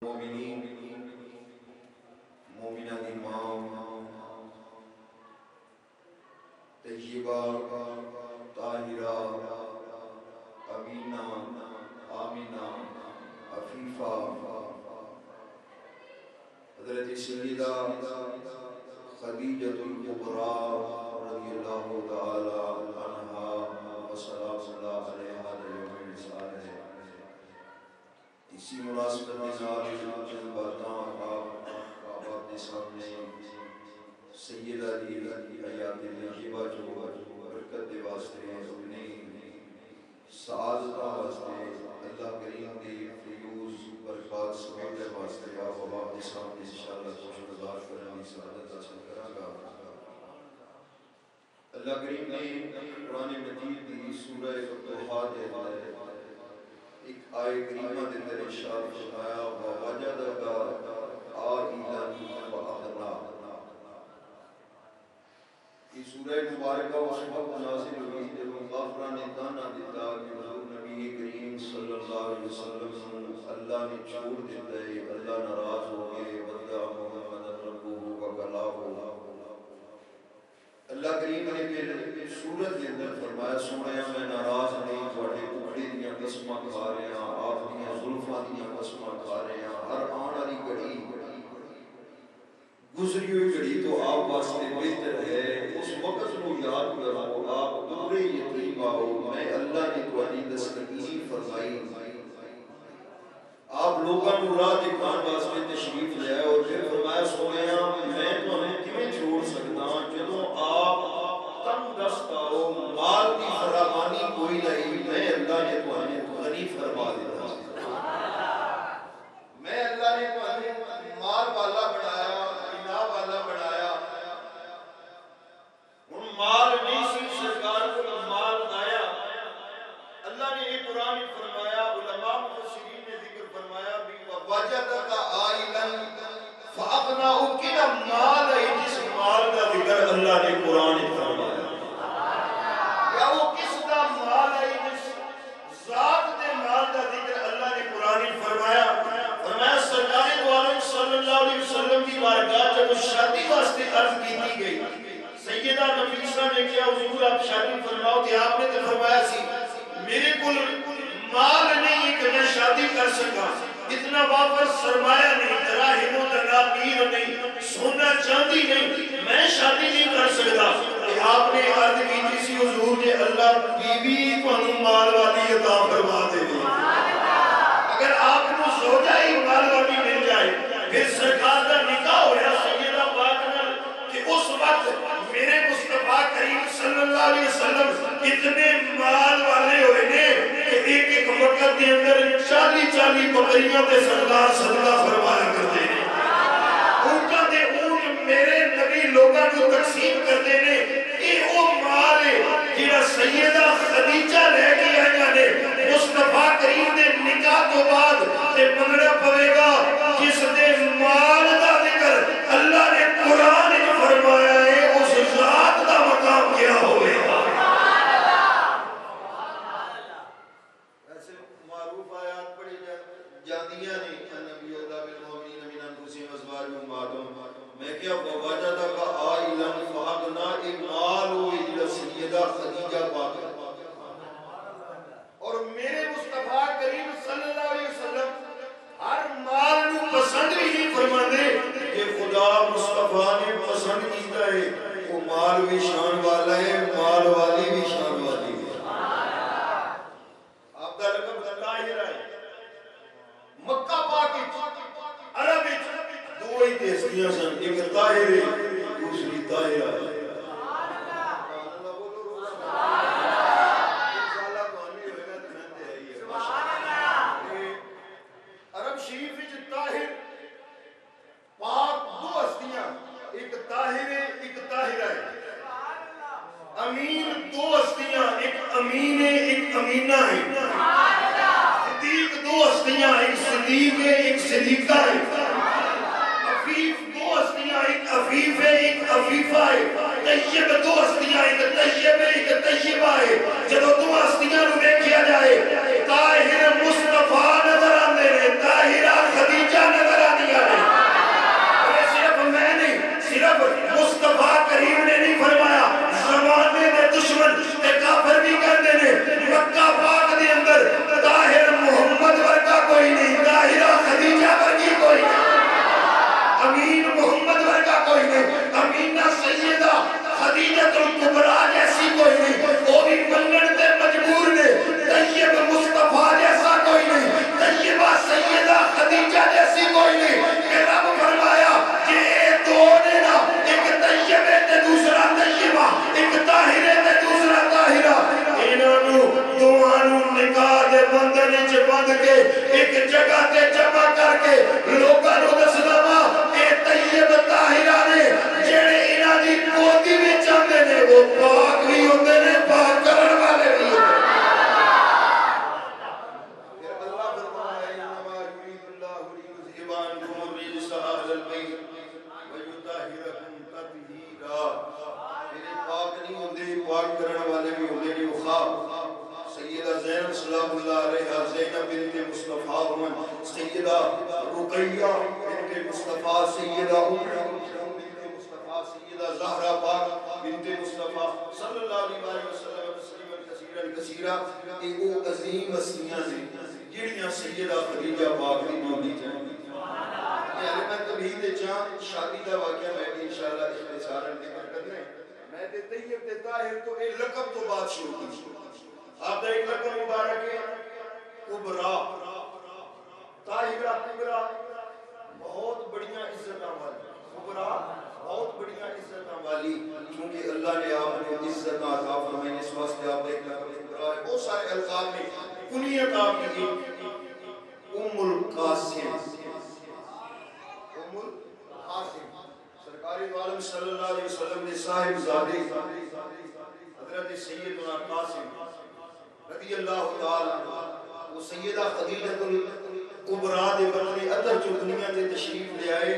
مومنین مومنہ دی ماں طیبہ طاہرہ امینہ آمینہ عفیفہ حضرت سیدہ خدیجہ الکبریٰ رضی اللہ تعالی عنہا وسلام اللہ علیہا یوم الوصال ہے۔ اسی مناسبت میں چند باتاں آپ کے سامنے سیدہ دی حیات طیبہ جو برکت دے واسطے اپنی سعادت واسطے اللہ کریم دی فیوز برکات سبب دے واسطے آپ کے سامنے انشاءاللہ خوش گزار کرنے کی سعادت حاصل کراں گا۔ اللہ کریم نے قرآن مجید کی سورہ الضحیٰ دے ایک آیت کریمہ دے اندر ارشاد فرمایا وَوَجَدَكَ عَائِلًا وَأَغْنَىٰ۔ یہ سورہ مبارکہ اس وقت نازل ہوئی جب اللہ نے تانا دیتا کہ حضور نبی کریم صلی اللہ علیہ وسلم اللہ نے چھوڑ دیتا ہے، اللہ ناراض ہو گئے، وَدَّعَ مُحَمَّدًا رَبُّهُ وَكَلَّمَهُ۔ اللہ کریم نے پھر سورت کے اندر فرمایا سونے میں ناراض نہیں، تھوڑے ٹکڑے دیاں قسماں کھا رہے ہیں، آپ دیاں زلفاں دیاں قسماں کھا رہے ہیں، ہر آن والی گھڑی گزری ہوئی گھڑی تو آپ واسطے بہتر ہے، اس وقت کو یاد کرو، آپ دورے یتیم آؤ، میں اللہ نے تمہاری دستگیری فرمائی، آپ لوگوں کو راہ دکھان واسطے تشریف لے آئے اور پھر فرمایا سونے میں تمہیں کیوں چھوڑ سکتا جدوں آپ تنگ دست آؤ، مال کی فراوانی کوئی نہیں، میں اللہ نے تمہیں غنی فرما دیتا، میں اللہ نے تمہیں مال والا بنایا، بنا والا بنایا، ان مال نہیں سی سرکار کو مال آیا۔ اللہ نے یہ قرآن فرمایا، علماء مفسرین نے ذکر فرمایا بھی وَوَجَدَكَ عَائِلًا فَأَغْنَىٰ، کیا مال ہے جس مال کا ذکر اللہ نے قرآن فرمایا، یا وہ کس کا مال ہے جس ذات دے مال کا ذکر اللہ نے قرآن فرمایا۔ فرمایا سرکار دو عالم صلی اللہ علیہ وسلم کی بارگاہ جب شادی واسطے عرض کی گئی، سیدہ نفیسہ نے کیا حضور آپ شادی فرماؤ کہ آپ نے تو فرمایا سی میرے کل مال نہیں کہ میں شادی کر سکا، اتنا وافر سرمایہ نہیں، دراہم و دنانیر نہیں، سونا چاندی نہیں، میں شادی نہیں کر سکتا کہ آپ نے عرض کی جیسی حضور نے اللہ بیوی کو مال والی عطا فرما دے دی۔ اگر آپ کو زوجہ ہی مال والی مل جائے پھر سرکار کا نکاح ہویا سیدہ پاک نال کہ اس وقت میرے مصطفیٰ کریم صلی اللہ علیہ وسلم اتنے مال والے ہوئے نے کہ ایک ایک وقت کے اندر 40 بکریوں کے سردار صدقہ فرمایا کرتے ہیں، اونٹاں دے اونٹ میرے نبی لوگاں کو تقسیم کرتے ہیں۔ یہ وہ مال ہے جنہاں سیدہ خدیجہ لے کے آئیاں نے مصطفیٰ کریم نے نکاح تو بعد تے منگنا پوے گا جس دے مال دا ذکر اللہ نے قرآن میں فرمایا ہے، اس ذات دا مقام کیا ہوئے گا۔ ایسے معروف آیات پڑھی جاندیاں نے نبی اللہ بالمؤمنین من انفسہم ازواجہم امہاتہم، میں کیا وَوَجَدَكَ عَائِلًا فَأَغْنَىٰ، ایک مال ہوئی جنہاں سیدہ خدیجہ پاک اور میرے مصطفیٰ کریم صلی اللہ علیہ وسلم ہر مال نو پسند بھی نہیں فرمانے کہ خدا مصطفیٰ نے پسند کیتا ہے، وہ مال بھی شان والا ہے، مال والی بھی شان والی ہے۔ آپ کا لقب طاہرہ ہے، مکہ پاک عرب دو ہی تیستیاں سن، ایک طاہر ہے دوسری طاہرہ ہے۔ عرب شریف وچ طاہر پاک دو ہستیاں، ایک طاہر ہے ایک طاہرہ ہے، امین دو ہستیاں، ایک امین ہے ایک امینہ ہے، صدیق دو ہستیاں، ایک صدیق ہے ایک صدیقہ ہے، عفیف دو ہستیاں، ایک عفیف ہے ایک عفیفہ ہے، طیب دو ہستیاں، ایک طیب ہے ایک طیبہ ہے۔ جب دو ہستیاں نو دیکھیا جائے طاہر مصطفیٰ نظر آندے نے، طاہرہ خدیجہ نہیں ہوندے پاک کرنے والے بھی ہوندے نے خواب سیدہ زینب سلام اللہ علیہ زینب بنت مصطفیٰ سیدہ رقیہ بنت مصطفیٰ سیدہ بنت مصطفیٰ سیدہ زہرا پاک بنت مصطفیٰ صلی اللہ علیہ وسلم تسلیما کثیرا کثیرا یہ وہ عظیم ہستیاں نے جڑیاں سیدہ خدیجہ پاک دی نولی جائیں یعنی میں کبھی دے چاند شادی دا واقعہ میں بھی انشاءاللہ اختصاراً ذکر کرنا ہے میں تے طیب تے طاہر تو ایک لقب تو بات شروع کی آپ دا ایک لقب مبارک ہے کبرا طاہرہ کبرا بہت بڑیاں عزتاں والی کبرا بہت بڑیاں عزتاں والی کیونکہ اللہ نے آپ کو عزتاں عطا فرمائی اس واسطے آپ ایک لقب کبرا ہے بہت سارے القاب میں کنیت آپ کی ام القاسم سرکاری عالم صلی اللہ علیہ وسلم نے صاحب زادے حضرت سیدنا قاسم رضی اللہ تعالی وہ سیدہ خدیجہ الکبریٰ دے بدلے ادھر جو دنیا تے تشریف لے آئے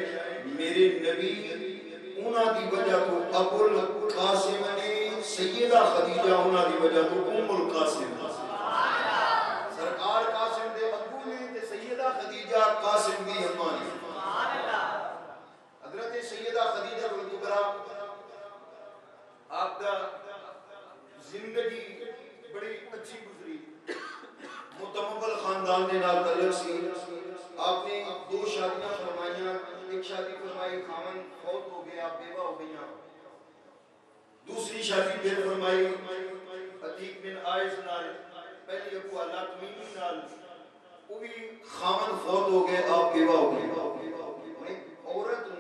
میرے نبی انہاں دی وجہ تو ابو القاسم نے سیدہ خدیجہ انہاں دی وجہ تو ام القاسم سرکار قاسم دے ابو نے تے سیدہ خدیجہ قاسم دی اماں نے حضرت سیدہ خدیجہ الکبریٰ آپ کا زندگی بڑی اچھی گزری متمول خاندان دے نال تعلق سی آپ نے 2 شادیاں فرمائیاں ایک شادی فرمائی خاون فوت ہو گیا بیوہ ہو گئیاں دوسری شادی پھر فرمائی عتیق بن عائز نال پہلی ابو اللہ تمیمی نال وہ بھی خاون فوت ہو گئے آپ بیوہ ہو گئے عورت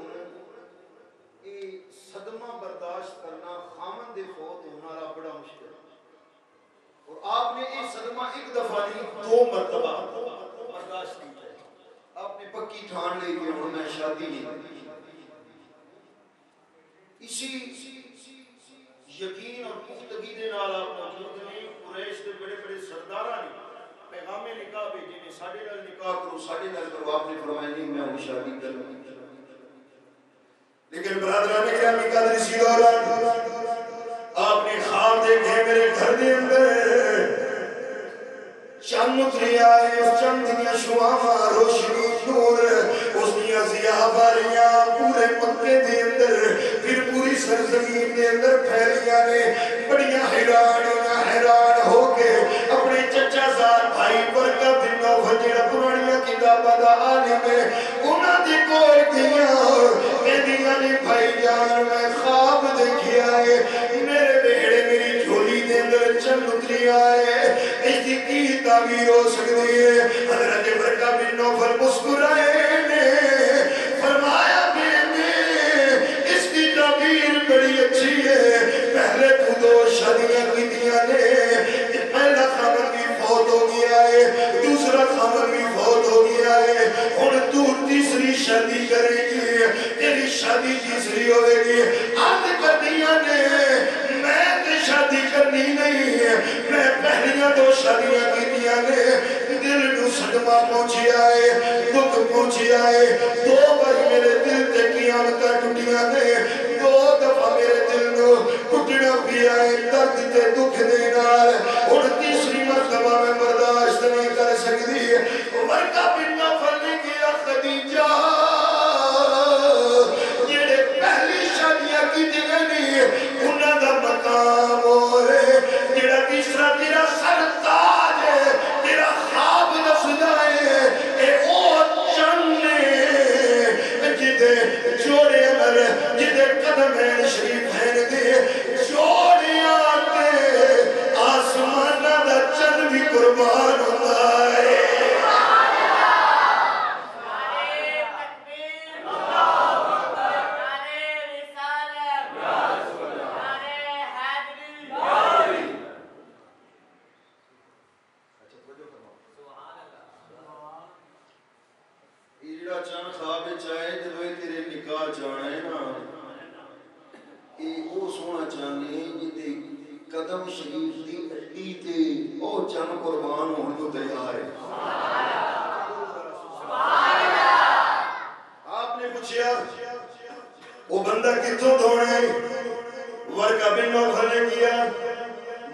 صدمہ برداشت کرنا خامن دے فوت ہونا بڑا مشکل اور آپ نے یہ صدمہ ایک دفعہ نہیں 2 مرتبہ برداشت کی ہے آپ نے پکی ٹھان لے کہ ہوں میں شادی نہیں اسی یقین اور پختگی دے نال آپ موجود نے قریش کے بڑے بڑے سرداراں نے پیغام نکاح بھیجے نے ساڈے نال نکاح کرو ساڈے نال کرو آپ نے فرمایا نہیں میں وہ شادی کروں لیکن برادران گرامی قدر سی دوران آپ نے خواب دیکھے میرے گھر دے اندر چند اتری آئے اس چند دنیا شواما روشنی نور اس دنیا ضیاء باریاں پورے مکے دے اندر پھر پوری سرزمین دے اندر پھیلیاں نے بڑیاں حیران ہو کے اپنے چچا زار بھائی برکہ بن نوفل جڑا پرانیاں کتاباں دا عالم ہے انہاں دے کول گئیاں کہندیاں نے بھائی جان میں خواب دیکھیا ہے میرے بیڑے میری جھولی دے اندر چند اتری آئے اس دی کی تعبیر ہو سکتی ہے حضرت برکہ بن نوفل مسکرائے نے فرمایا اس کی تعبیر بڑی اچھی ہے پہلے تو 2 شادیاں کی دیا نے پہلا خامن بھی فوت ہو گیا ہے دوسرا خامن بھی فوت ہو گیا ہے اور تو تیسری شادی کرے گی تیری شادی تیسری ہوئے گی عرض کر دیا نے میں تے شادی کرنی نہیں ہے میں پہلیاں 2 شادیاں کی دیا نے دل نو صدمہ پہنچی آئے دکھ پہنچی آئے 2 بار میرے دل تے قیامتہ ٹوٹیاں نے 2 دفعہ میرے دل نو ٹوٹنا پی آئے درد تے دکھ دینار اور تیسری مرتبہ میں برداشت نہیں کر سکتی برکہ بن نوفل نے کیا خدیجہ جڑے پہلی شادیاں کی دیگا نہیں انہاں دا مقام اور جڑا تیسرا تیرا سر تاج ہے تیرا خواب نفدائے اے او چنے جدے جوڑے امر جدے قدم ہے شریف ہے دے جوڑے آتے آسمانہ دا چن بھی قربان ہوتا ہے قدم شریف دی اٹی تے او چن قربان ہونے کو تیار ہے آپ نے پوچھیا وہ بندہ کتوں دھونے ورکہ بن نوفل نے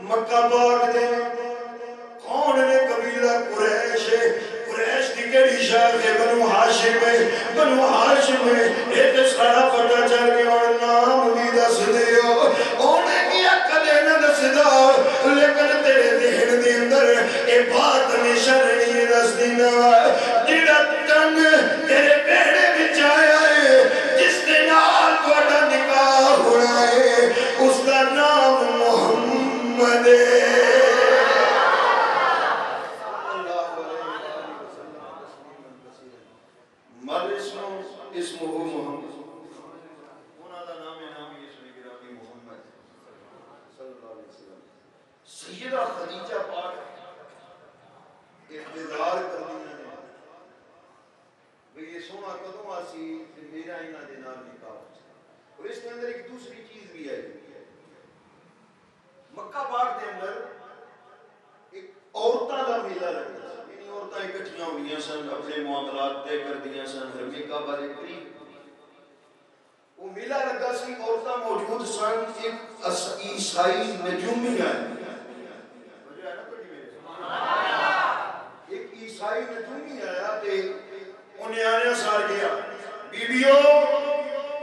مکہ پاک دے کون نے قبیلہ قریش ہے قریش دی کیڑی شاخ ہے بنو ہاشم ہے بنو ہاشم ہے ایک سارا پتہ چل گیا اور نام بھی دس دیو اونے کیا کدے نہ دس دا لیکن تیرے ذہن دے اندر اے بات ہمیشہ رہنی ہے دس دینا جڑا تن تیرے بیڑے وچ آیا ہے جس دے نال تہاڈا نکاح ہونا ہے اس دا نام محمد ہے اسمہ محمد انہاں دا نام اسم گرامی محمد صلی اللہ علیہ وسلم سیدہ خدیجہ پاک اقتدار کر دیا نے بھئی یہ سونا کدوں آسی کہ میرا انہاں دے نام نکاح اور اس کے اندر ایک دوسری چیز بھی ہے مکہ پاک دے اندر ایک عورتاں دا میلہ لگتا ہے عورتیں اکٹھیاں ہوئی سن اپنے معاملات طے کر دیا سن حرمی کعبہ دے قریب وہ میلہ لگا سی عورتاں موجود سن ایک عیسائی نجومی آئے ایک عیسائی نجومی آیا تے انہیں آنے سار گیا بیبیو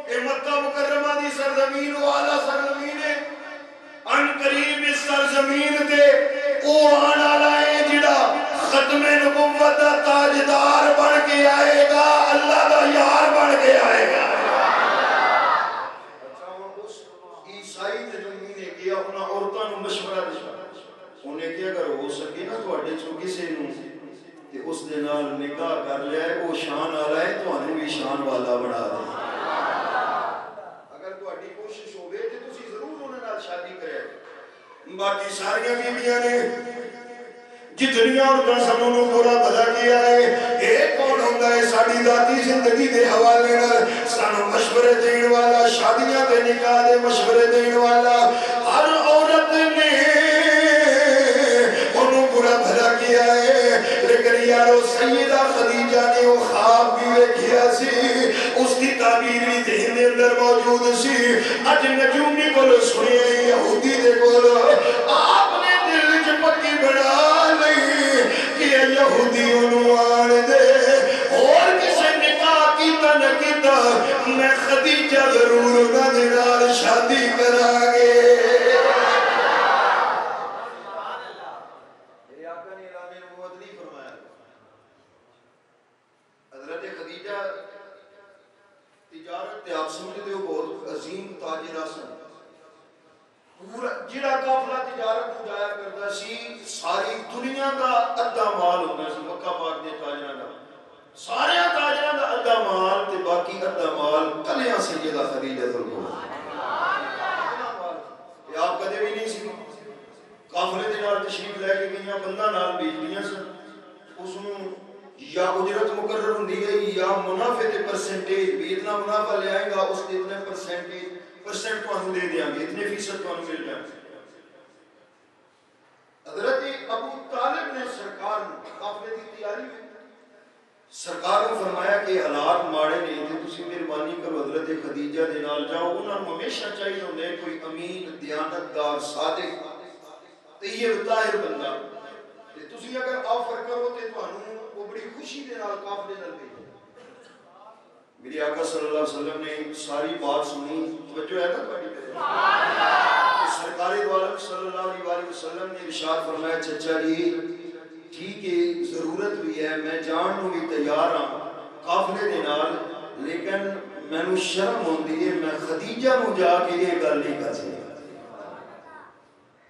اے مکہ مکرمہ دی سرزمین و اعلیٰ سرزمین ہے ان قریب اس سرزمین تے او آنا لائے جڑا ختم نبوت دا تاجدار بن کے آئے گا اللہ دا یار بن کے آئے گا اچھا اس عیسائی نجومی نے کیا اپنا عورتوں نے مشورہ دیا انہیں کیا اگر ہو سکے نا تو اڈے چو کسے نوں کہ اس دے نال نکاح کر لیا ہے وہ شان والا ہے تو انہیں بھی شان والا بنا دے اگر تو اڈی کوشش ہوئے تو تسی ضرور انہیں نال شادی کرے باقی ساریاں بیبیاں نے جتنی عورتاں سنوں نو برا بھلا کیا ہے ایک کون ہوندا ہے ساڈی ذاتی زندگی دے حوالے نال سانوں مشورے دین والا شادیاں تے نکاح دے مشورے دین والا ہر عورت نے انہوں برا بھلا کیا ہے لیکن یارو سیدہ خدیجہ نے وہ خواب بھی دیکھیا سی اس کی تعبیر بھی ذہن دے اندر موجود سی اج نجومی کو سنیے یہودی دے کول آپ نے دل وچ پکی بنا کہ یہودی انہوں آن دے اور کسے نکاح کیتا نہ کیتا میں خدیجہ ضرور انہاں دے نال شادی کراں گے میرے آقا نے اعلان نبوت نہیں فرمایا حضرت خدیجہ تجارت تے آپ سمجھتے ہو بہت عظیم تاجرہ سن جڑا قافلہ تجارت کو جایا کرتا سی ساری دنیا دا ادھا مال ہوتا سی مکہ پاک دے تاجرہ دا سارے تاجرہ دا ادھا مال تے باقی ادھا مال کلیاں سیدہ خدیجہ کو یہ آپ کدے بھی نہیں سی قافلے دے نال تشریف لے کے گئیاں بندہ نال بھیج دیاں سن اس نوں یا اجرت مقرر ہوندی ہے یا منافع تے پرسنٹیج بھی اتنا منافع لے آئے گا اس کے اتنے پرسنٹ کو ہم دے دیا گے اتنے فیصد کو ہم مل جائیں حضرت ابو طالب نے سرکار قافلے کی تیاری میں سرکار کو فرمایا کہ حالات ماڑے نہیں تھے تسی مہربانی کرو حضرت خدیجہ دے نال جاؤ انہاں نوں ہمیشہ چاہیے ہوندے کوئی امین دیانتدار صادق طیب طاہر بندہ تے تسی اگر آفر کرو تے تانوں وہ بڑی خوشی دے نال قافلے نال بھیجو میرے آقا صلی اللہ علیہ وسلم نے ساری بات سنی توجہ ہے نا تمہاری سرکار دو عالم صلی اللہ علیہ وسلم نے ارشاد فرمایا چچا جی ٹھیک ہے ضرورت بھی ہے میں جان نوں بھی تیار ہاں قافلے دے نال لیکن مینوں شرم ہوندی ہے میں خدیجہ نوں جا کے یہ گل نہیں کر سکتا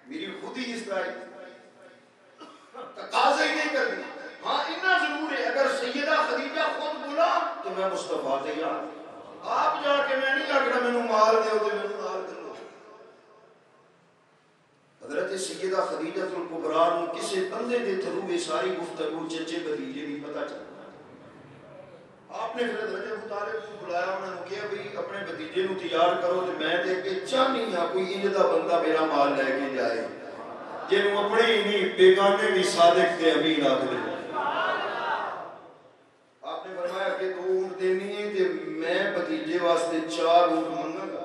میری خود ہی اس طرح تقاضا ہی نہیں کرتی ہاں اتنا ضرور ہے اگر سیدہ خدیجہ خود بولا تو میں مصطفیٰ تیار آپ جا کے میں نہیں آگرہ میں مال دے ہوتے میں مال دے لو حضرت سیدہ خدیجہ الکبریٰ نے کسے بندے دے تھرو یہ ساری گفتگو چچے بھتیجے بھی پتہ چلا آپ نے پھر حضرت ابو طالب کو بلایا انہوں نے کہا بھئی اپنے بھتیجے نو تیار کرو تو میں دیکھ کے چاہنی ہاں کوئی انجدہ بندہ میرا مال لے کے جائے جنہوں اپنے ہی نہیں بیگانے بھی صادق تے امین آخر آپ نے فرمایا کہ 2 اونٹ دینی ہے کہ میں بھتیجے واسطے 4 اونٹ منگا گا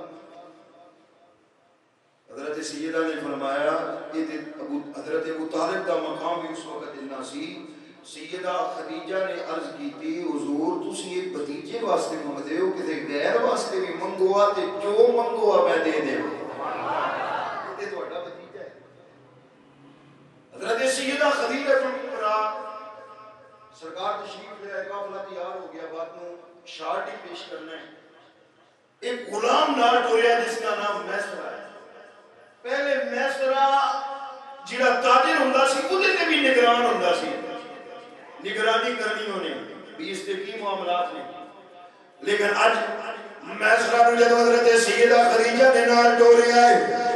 حضرت سیدہ اللہ نے فرمایا حضرت ابو طالب دا مقام بھی اس وقت اتنا سی. سیدہ خدیجہ نے عرض کی تھی حضور تسی ایک بھتیجے واسطے منگدے ہو کسی غیر واسطے بھی منگوا تے جو منگوا میں دے دے. یہ تہاڈا بھتیجا ہے. حضرت سیدہ خدیجہ کبریٰ سرکار تشریف لے آئے, قافلہ تیار ہو گیا, بات نو شارٹ ہی پیش کرنا ہے. ایک غلام نال ٹوریا جس کا نام میسرہ ہے. پہلے میسرہ جڑا تاجر ہوندا سی اودے تے بھی نگران ہوندا سی, نگرانی کرنی ہونے بھی اس کے کی معاملات نے. لیکن اج میسرہ نے جب حضرت سیدہ خدیجہ نے نال ٹورے آئے,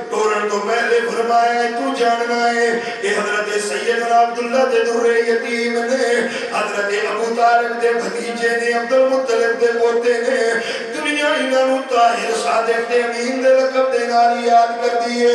ٹورن تو پہلے فرمایا تو جاننا ہے کہ حضرت سیدنا عبداللہ دے در یتیم نے, حضرت ابو طالب دے بھتیجے نے, عبدالمطلب دے پوتے نے, دنیا انہوں طاہر صادق دے امین دے لقب دے نال یاد کر دیئے.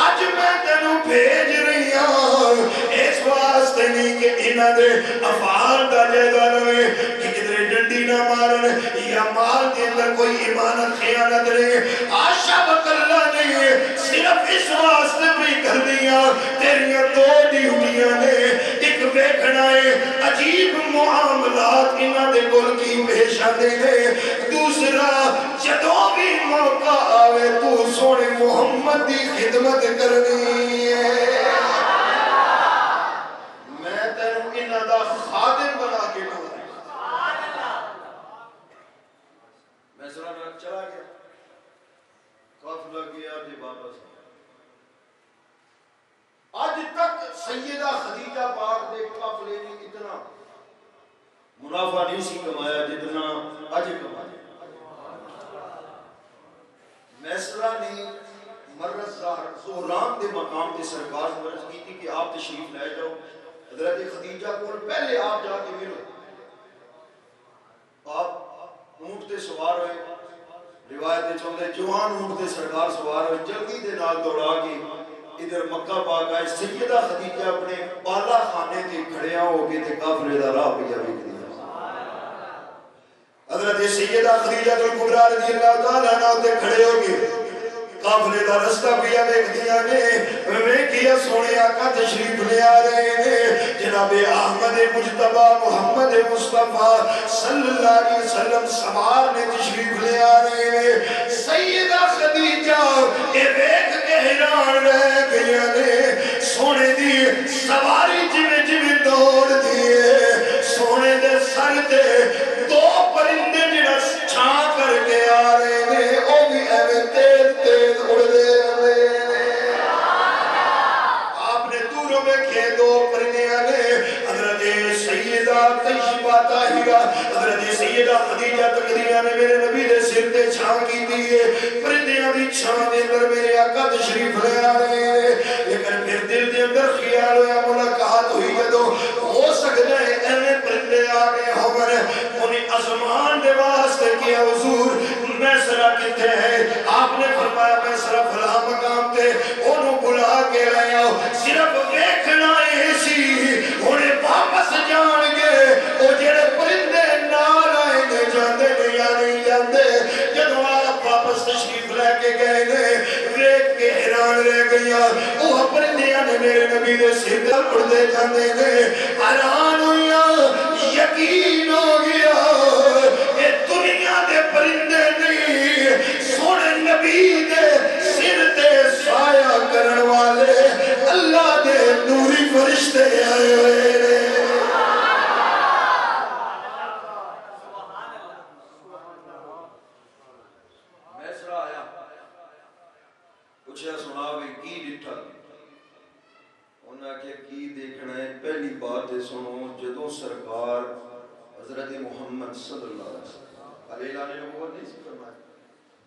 آج میں تینوں بھیج رہی ہوں اس واسطے نہیں کہ انہاں دے افعال دا جائزہ لوے کہ کدھر ڈنڈی نہ مارن یا مال دے اندر کوئی ایمانت خیانت رہے. آشا بکلہ نے صرف اس واسطے بھی کر دیا تیریاں دو ڈیوٹیاں نے, ایک بیکھنا ہے عجیب معاملات انہاں دے گل کی پیش آتے ہیں, دوسرا جدوں بھی موقع آوے تو سونے محمد دی خدمت کرنی ہے. میں تینوں انہاں دا خادم بنا کے ڈھونڈا. میں ذرا چلا گیا, قافلہ گیا تے واپس. آج تک سیدہ خدیجہ پاک دے قافلے نے اتنا منافع نہیں سی کمایا جتنا اج کمایا. میسرہ نے مرت زہران دے مقام تے سرکار کو عرض کی تھی کہ آپ تشریف لے جاؤ حضرت خدیجہ کو, پہلے آپ جا کے ملو. آپ اونٹ تے سوار ہوئے, روایت چاہتے جوان اونٹ تے سرکار سوار ہوئے, جلدی دے نال دوڑا کے ادھر مکہ پاک آئے. سیدہ خدیجہ اپنے بالا خانے تے کھڑیاں ہو کے تے کافلے دا راہ پہ جاوے دیا. حضرت سیدہ خدیجہ کبریٰ رضی اللہ تعالیٰ عنہ تے کھڑے ہو گئے, قافلے دا رستہ پیا دیکھ دیا نے, میں کیا سونے آقا تشریف لے آ رہے ہیں, جناب احمد مجتبہ محمد مصطفیٰ صلی اللہ علیہ وسلم سوار نے تشریف لے آ رہے ہیں. سیدہ خدیجہ اے دیکھ کے حیران رہ گیا نے, سونے دی سواری جویں جویں دوڑ دیے, سونے دے سر دے دو پرندے جنہاں چھان کر کے آ رہے ہیں او بھی ایویں تیز تیز اڑ دے رہے ہیں. آپ نے دوروں میں کھے دو پرندے نے, حضرت سیدہ طیبہ طاہرہ حضرت سیدہ خدیجہ تقدیرہ نے میرے نبی دے سر تے چھان کی دیئے, پرندیاں دی چھان دے اندر میرے آقا تشریف لے آ رہے ہیں. لیکن پھر دل دے اندر خیال ہویا ملاقات ہوئی جدو ہو سکتا ہے ایویں پرندے آگے ہوگر انہیں ازمان دے واسطے کیا حضور میسرہ کتے ہیں. آپ نے فرمایا میسرہ فلاں مقام تے انہوں بلا کے لے آؤ, صرف دیکھنا ایسی انہیں واپس جان گے وہ جڑے پرندے نال آئیں گے جاندے نہیں یا نہیں جاندے. جدو آپ واپس تشریف لے کے گئے نے دیکھ کے حیران رہ گیا, وہ پرندیاں نے میرے نبی دے سر تے اڑدے جاندے نے. حیران ہویا, یقین ہو گیا کہ دنیا دے پرندے نہیں, سونے نبی دے سر تے سایہ کرن والے اللہ دے نوری فرشتے آئے ہوئے نے. میسرہ آیا, پوچھا سنا بھی کی ڈٹھا, انہاں کہ کی دیکھنا ہے. پہلی بات سنو, جدوں سرکار حضرت محمد صلی اللہ علیہ وسلم علیہ نبوت نہیں سی فرمایا,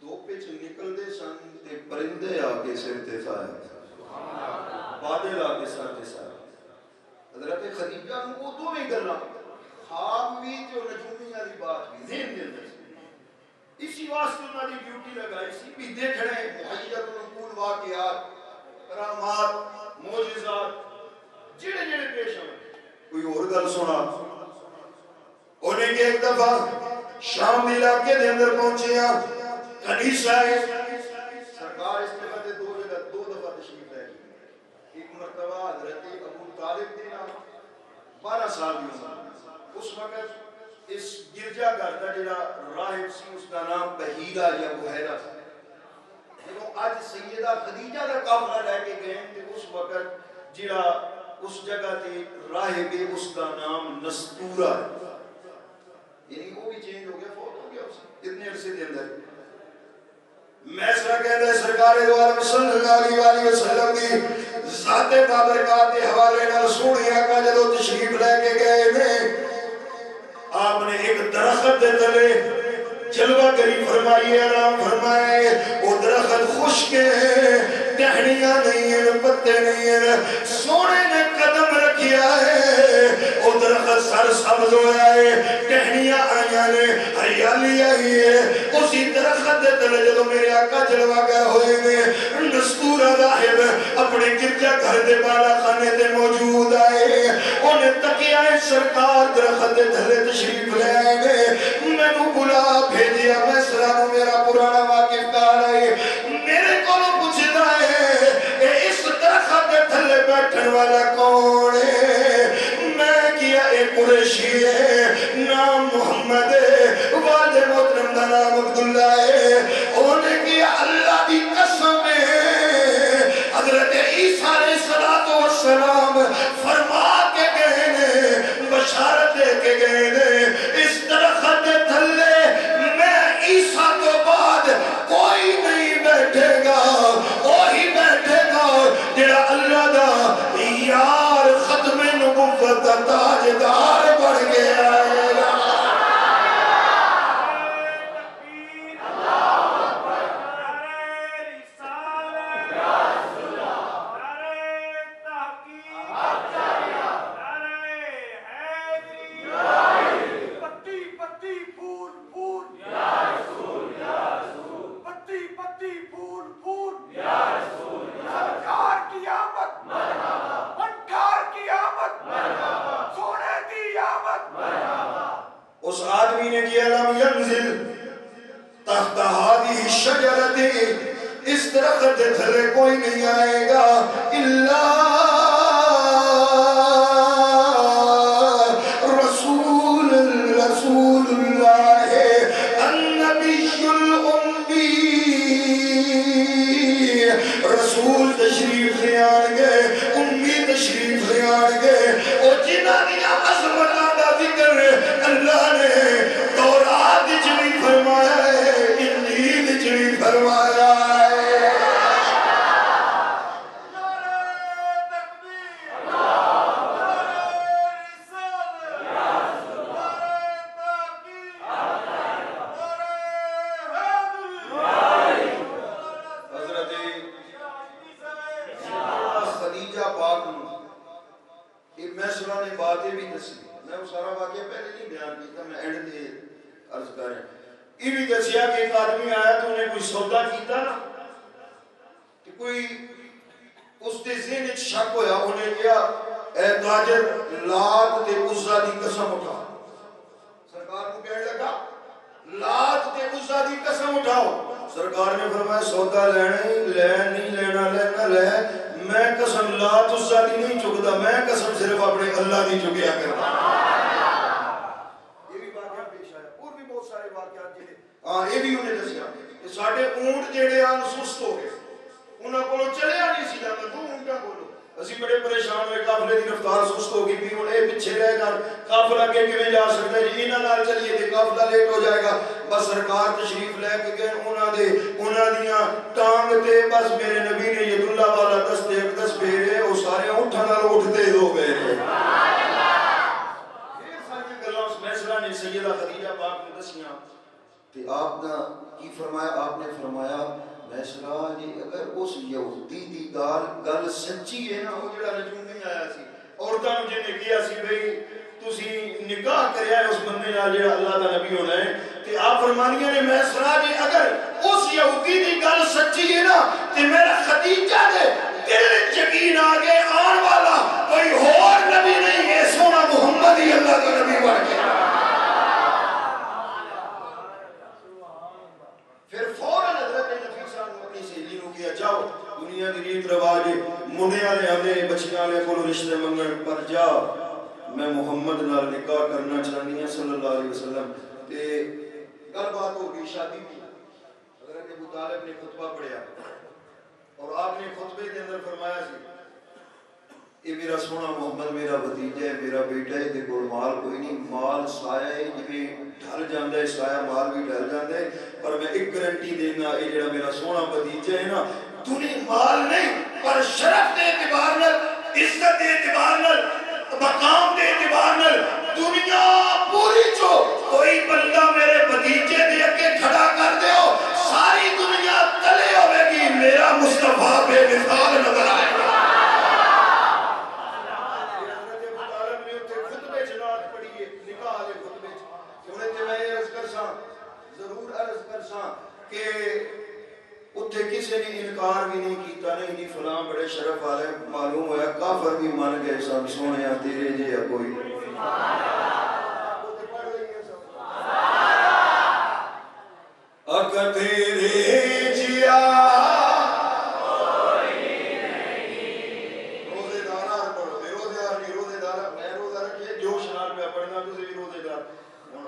دو پچ نکل دے سن تے پرندے آکے سر تے سایہ, بادل آکے سر تے سایہ. حضرت خدیجہ کو دو میں کرنا خواب بھی جو نجومی والی بات بھی ذہن دے اندر اسی واسطے انہوں نے ڈیوٹی لگائی سی بھی دیکھنے معیت النقول واقعات کرامات معجزات جڑے جڑے پیش ہوئے. کوئی اور گل سنا انہیں کہ ایک دفعہ شام علاقے دے اندر پہنچے ہیں, کنیسہ ہے سرکار اس دفعہ دو دفعہ تشریف ایک مرتبہ حضرت ابو طالب نے 12 سال کی عمر اس وقت اس گرجا گھر کا جڑا راہب سی اس کا نام بحیرہ یا بحیرہ تھا. جب آج سیدہ خدیجہ کا قافلہ لے کے گئے تو اس وقت جڑا اس جگہ تے راہب اس کا نام نستورہ ہے, یعنی وہ بھی چینج ہو گیا, فوت ہو گیا اتنے عرصے کے اندر. میسرہ کہتا ہے سرکار دو عالم صلی اللہ علیہ وسلم دی ذات بابرکات کے حوالے نال سونے آقا جدو تشریف لے کے گئے نے آپ نے ایک درخت دے تلے جلوہ گری فرمائی, آرام فرمائے. وہ درخت خشک ہے, ٹہنیاں نہیں ہیں, پتے نہیں ہیں. سونے نے قدم رکھیا ہے, وہ درخت سر سبز ہوا ہے, ٹہنیاں آئیاں نے, ہریالی آئی ہے. اسی درخت دے تلے جدو میرے آقا جلوہ گئے ہوئے میں نستورہ راہب اپنے گرجا گھر دے بالا خانے دے موجود آئے. انہیں تکیا ہے سرکار درخت دے تلے تشریف لے آئے میں نے بلا بھیجیا. میں سرانو میرا پرانا واقف کار آئے میرے کو پوچھتا ہے اس درخت دے تھلے بیٹھن والا کون ہے؟ میں کیا ایک قریشی ہے, نام محمد ہے, والد محترم دا نام عبداللہ ہے. انہیں کیا اللہ دی قسم ہے حضرت عیسیٰ علیہ السلام فرما کے گئے نے, بشارت دے کے گئے نے اس درخت دے تھلے میں عیسیٰ تو بعد کوئی نہیں بیٹھے گا, وہی بیٹھے گا جڑا اللہ دا یار ختم نبوت دا تاجدار بڑھ گیا ہے. اس آدمی نے کیا لم ینزل تحت هذه الشجرة, اس درخت دے تھلے کوئی نہیں آئے گا الا رسول اللہ النبی الامی. رسول تشریف لے آن گئے, امی تشریف لے آن گئے, اور جنہ دیا عظمتہ دا ذکر اللہ نے تورات جنی فرمایا ہے, انجیل جنی فرمایا ہے. منڈے والے آدھے بچیاں والے کو رشتے منگن پر جا میں محمد نال نکاح کرنا چاہنی ہوں صلی اللہ علیہ وسلم تے گل بات ہو گئی شادی کی حضرت ابو طالب نے خطبہ پڑھیا اور آپ نے خطبے کے اندر فرمایا سی یہ میرا سونا محمد میرا بھتیجا ہے میرا بیٹا ہے دیکھو مال کوئی نہیں مال سایہ ہے جویں ڈھل جاندا ہے سایہ مال بھی ڈھل جاندا ہے پر میں ایک گارنٹی دینا یہ جڑا میرا سونا بھتیجا ہے نا دنیا مال نہیں پر شرف دے اعتبار نال عزت دے اعتبار نال مقام دے اعتبار نال دنیا پوری چو کوئی بندہ میرے بھتیجے دے اگے کھڑا کر دیو ساری دنیا تلے ہوے گی میرا مصطفیٰ بے مثال نظر آئے گا ضرور عرض کرساں کہ اتھے کسی نے انکار بھی نہیں کیتا نہیں فلاں بڑے شرف والے معلوم ہویا کافر بھی مان گئے سب سونے تیرے جے یا کوئی اکا تیرے جیا روزے دارہ پڑھو بے روزے دار نہیں روزے دارہ میں روزہ رکھے جو شنار پہ پڑھنا تو بھی روزے دار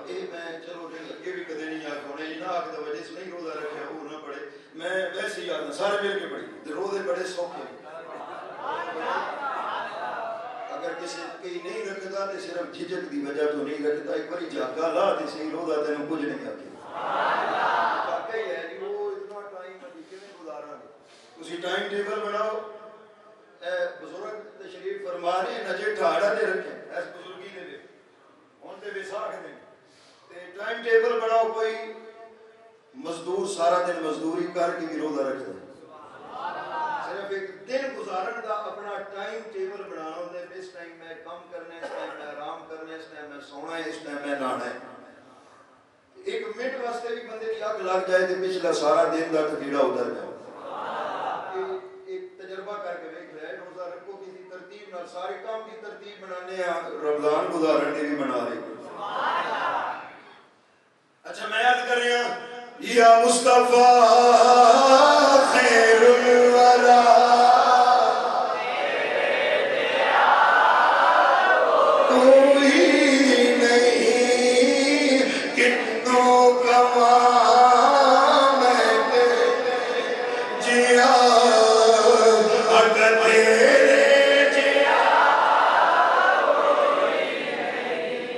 اے میں چلو یہ بھی کدے نہیں یاد ہونے نہ آکھ دو جس نہیں روزہ رکھے وہ نہ پڑھے میں ویسے یاد ہوں سارے مل کے پڑھی روزے بڑے سوکھے اگر کسی کہیں نہیں رکھتا تو صرف جھجک دی وجہ تو نہیں رکھتا ایک باری جھاگا لا دے صحیح روزہ تینوں کچھ نہیں آتی جھاگا ہی ہے کہ وہ اتنا ٹائم مدیکے میں گزارا نہیں اسی ٹائم ٹیبل بناؤ بزرگ تشریف فرمانے نجے ٹھاڑا دے رکھیں ایس بزرگی دے دے ان تے بیساکھ دیں ٹائم ٹیبل بناؤ کوئی مزدور سارا دن مزدوری کر کے بھی روزہ رکھتا ہے صرف ایک دن گزارن دا اپنا ٹائم ٹیبل بنانا ہوتا ہے اس ٹائم میں کام کرنا ہے اس ٹائم میں آرام کرنا ہے اس ٹائم میں سونا ہے اس ٹائم میں نہانا ہے ایک منٹ واسطے بھی بندے کی آگ لگ جائے تو پچھلا سارا دن دا تھکیڑا اتر جائے ایک تجربہ کر کے دیکھ رہا ہے روزہ رکھو کسی ترتیب نہ سارے کام کی ترتیب بنانے ہیں رمضان گزارن کے بھی بنا رہے اچھا میں یاد کر رہا ہوں یا مصطفیٰ خیر الورا کوئی نہیں کتنوں کما میں جیا اگر تیرے جیا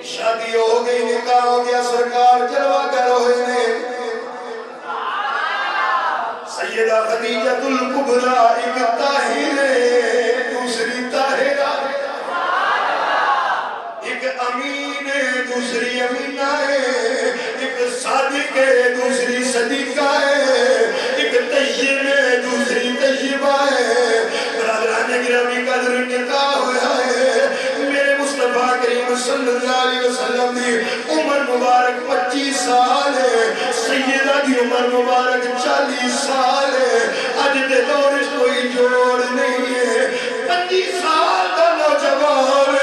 شادی ہو گئی نکاح ہو گیا سرکار جلوہ کر ہوئے نے سیدہ خدیجۃ الکبریٰ ایک طاہرہ دوسری طاہرہ ایک امین دوسری امینہ ہے ایک صادق دوسری صدیقہ ہے ایک طیب دوسری طیبہ ہے برادران گرامی قدر نکاح ہوا ہے میرے مصطفیٰ کریم صلی اللہ علیہ وسلم دی عمر مبارک 25 سال ہے سیدہ دی عمر مبارک 40 سال ہے اج دے دور اس کوئی جوڑ نہیں ہے 25 سال دا نوجوان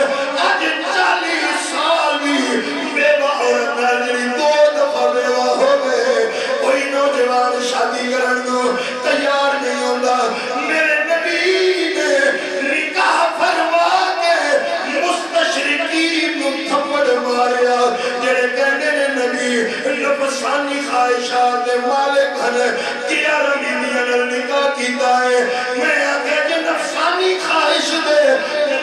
اج 40 سال بھی بیوہ عورت ناجری 2 دفعہ بیوہ ہو گئے کوئی نوجوان شادی کرنگو تیار نہیں ہوندہ میرے نبی نے نکاح فرما کے مستشرقین تھپڑ ماریا جڑے کہنے نے نبی نفسانی خواہشات مالک ہیں کیا رمیدیاں نکاح کیتا ہے میں آگے جو نفسانی خواہش دے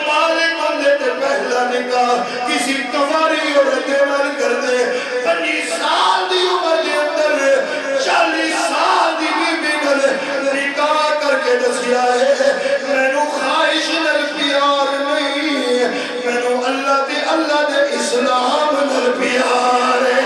مالک ہوندے تے پہلا نکاح کسی کماری عورت نال کر دے 25 سال دی عمر دے اندر 40 سال دی بی نال نکاح کر کے دسیا ہے مینوں خواہش نال پیار نہیں مینوں اللہ دے اسلام نال پیار ہے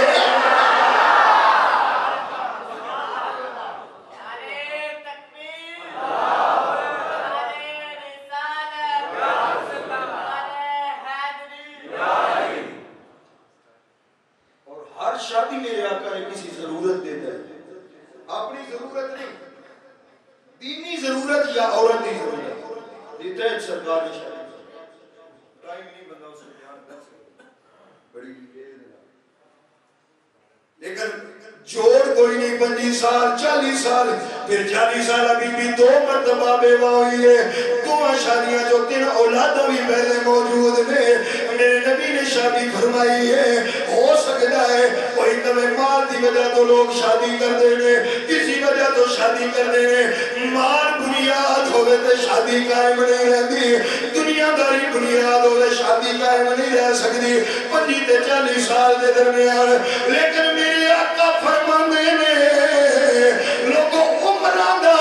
شادی میرے آقا نے کسی ضرورت دیتا ہے اپنی ضرورت نہیں دینی ضرورت یا عورت کی ضرورت دیتا ہے سرکار نے شادی ٹائم نہیں بندہ اسے بیان کر سکتا بڑی لیکن جوڑ کوئی نہیں 25 سال 40 سال پھر 40 سال ابھی بھی 2 مرتبہ بیوہ ہوئی ہے 2 شادیاں جو 3 اولاداں بھی پہلے موجود نے میرے نبی نے شادی فرمائی ہے ہو سکتا ہے کوئی کبھی مال دی وجہ تو لوگ شادی کر دینے کسی وجہ تو شادی کر دینے مال بنیاد ہوئے تو شادی قائم نہیں رہتی دنیا داری بنیاد ہوئے شادی قائم نہیں رہ سکتی 25 تے 40 سال دے درمیان لیکن میرے آقا فرماندے نے لوگوں عمران دا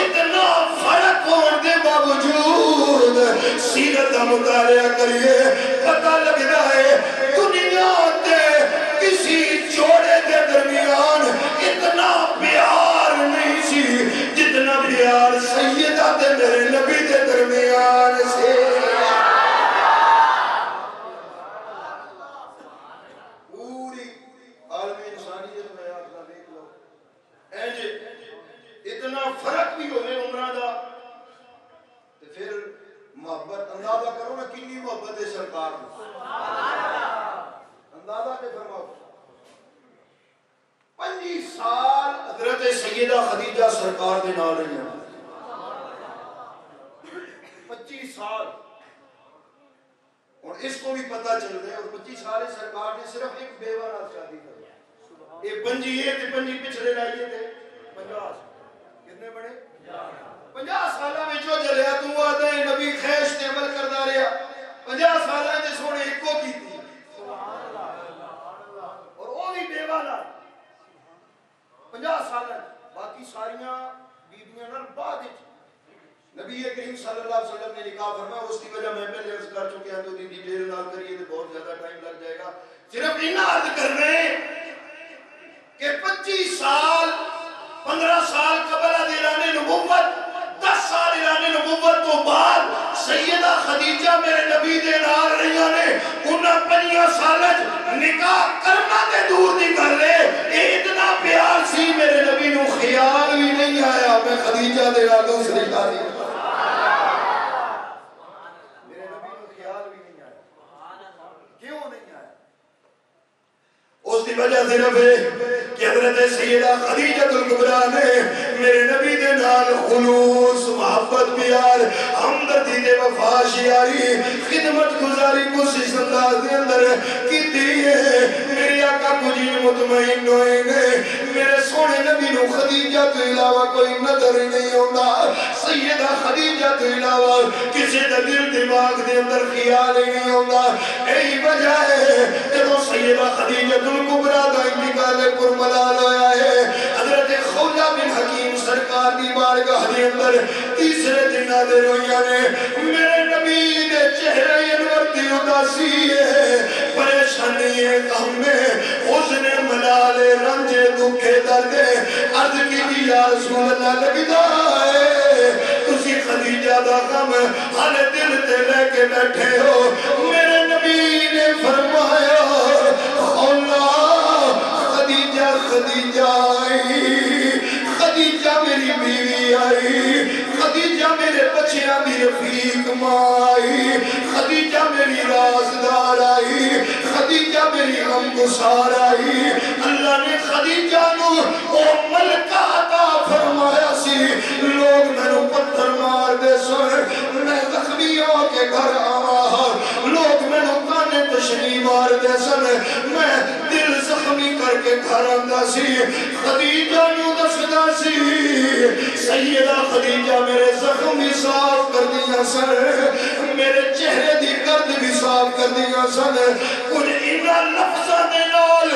اتنا فرق ہونے دے باوجود سیرت کا مطالعہ کریے پتہ لگ رہا ہے دنیا تے کسی جوڑے دے درمیان اتنا پیار نہیں سی جتنا پیار سیدہ تے میرے نبی دے درمیان سے پوری عالم انسانیت میں آپ کا دیکھ لو اتنا فرق بھی ہونے عمرہ دا تو پھر محبت اندازہ کرو نا کنی محبت ہے سرکار اندازہ کے فرماؤ 25 سال حضرت سیدہ خدیجہ سرکار دے نال رہی ہیں 25 سال اور اس کو بھی پتہ چل رہے اور 25 سال سرکار نے صرف ایک بیوہ نال شادی کر ایک پنجی ہے تے پنجی پچھلے لائیے تھے 50 کتنے بڑے 50 سالہ میں جو جلیا تو آدھے نبی خیش تے عمل کردہ رہا 50 سالہ تے سوڑے ایک کو کی تھی اور وہ بھی بیوانا 50 سالہ باقی ساریاں بیدیاں نر بعد نبی کریم صلی اللہ علیہ وسلم نے نکاح فرمایا اس کی وجہ میں پہلے عرض کر چکے ہیں تو ڈیٹیل نال کریے تو بہت زیادہ ٹائم لگ جائے گا صرف انہا عرض کر رہے ہیں کہ 25 سال 15 سال قبل اعلان نبوت 10 سال اعلان نبوت تو بعد سیدہ خدیجہ میرے نبی دے نال رہیاں نے انہاں 5 سالج نکاح کرنا تے دور نہیں کر لے اتنا پیار سی میرے نبی نو خیال بھی نہیں آیا میں خدیجہ دے نال دوسری شادی میرے نبی نو خیال بھی نہیں آیا کیوں نہیں آیا اس دی وجہ صرف ہے کہ حضرت سیدہ خدیجہ الکبریٰ نے میرے نبی دے نال خلوص محبت پیار ہمدردی دے وفا شیاری خدمت گزاری کوشش انداز دے اندر کی دیئے میرے آقا مجھے مطمئن ہوئے میرے سونے نبی نو خدیجہ تو علاوہ کوئی نظر نہیں ہوتا سیدہ خدیجہ تو علاوہ کسی دل دماغ دے اندر خیال نہیں ہوتا یہی وجہ ہے جب سیدہ خدیجہ الکبریٰ دا انتقال پرملال ہویا ہے حضرت خولہ بن حکیم سرکار دی بارگاہ دے اندر تیسرے دن آدھے رویاں نے میرے نبی دے چہرے انور دی اداسی ہے پریشانی ہے غم میں حسن ملال رنج دکھے درد عرض کی بھی یا رسول اللہ لگتا ہے تسی خدیجہ دا غم ہر دل تے لے کے بیٹھے ہو میرے نبی نے فرمایا خدیجہ آئی خدیجہ میری بیوی آئی خدیجہ میرے بچیاں بھی رفیق ماں آئی خدیجہ میری رازدار آئی خدیجہ میری غمگسار آئی اللہ نے خدیجہ نو او ملکہ عطا فرمایا سی لوگ میں نو پتھر مار دے سن میں زخمیوں کے گھر آہا لوگ میں نو کانے تشریح مار دے سن میں دل زخمی کر کے گھر آندہ سی خدیجہ نو دسدہ سی سیدہ خدیجہ میرے زخمی صاف کر دیا سن میرے چہرے دی گرد بھی صاف کر دیا سن کچھ انہا لفظہ دے نال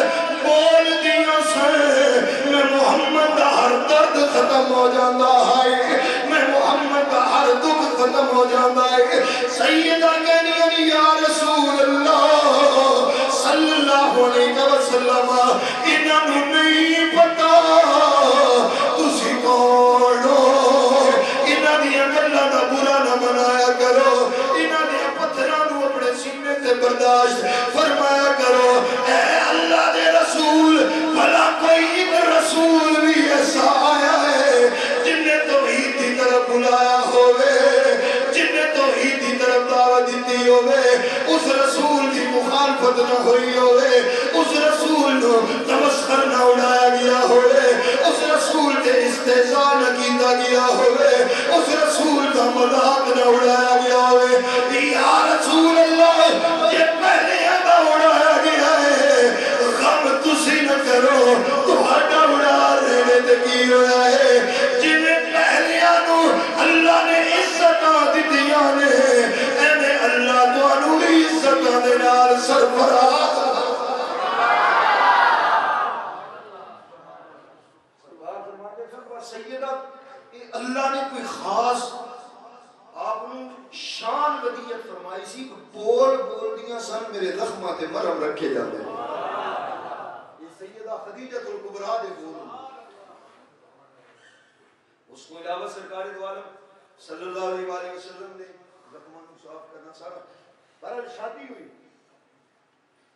بول دیا سن میں محمد دا ہر درد ختم ہو جاندہ ہے میں محمد دا ہر دکھ ختم ہو جاندہ ہے سیدہ کہنی یا رسول اللہ صلی اللہ علیہ وسلم انہاں نو نہیں پتا تسی کون ہو انہاں دیا اللہ دا برا نہ منایا کرو انہاں دیا پتھرانو اپنے سینے سے برداشت فرمایا کرو اے اللہ دے رسول بھلا کوئی ایک رسول بھی ایسا آیا ہے جن نے توحید کی طرف بلایا ہوئے جن نے توحید کی طرف دعوت دیتی ہوئے اس رسول کی مخالفت نہ ہوئی ہوئے اس رسول نو تمسخر نہ اڑایا گیا ہوئے اس رسول کے استحضاء نہ کیتا گیا ہوئے اس رسول کا مذاق نہ اڑایا ودیت فرمائی سی بول بول دیاں سن میرے زخماں تے مرہم رکھے جاندے یہ سیدہ خدیجہ الکبریٰ دے بول اس کو علاوہ سرکار دو عالم صلی اللہ علیہ وسلم نے زخماں کو صاف کرنا سارا بہرحال شادی ہوئی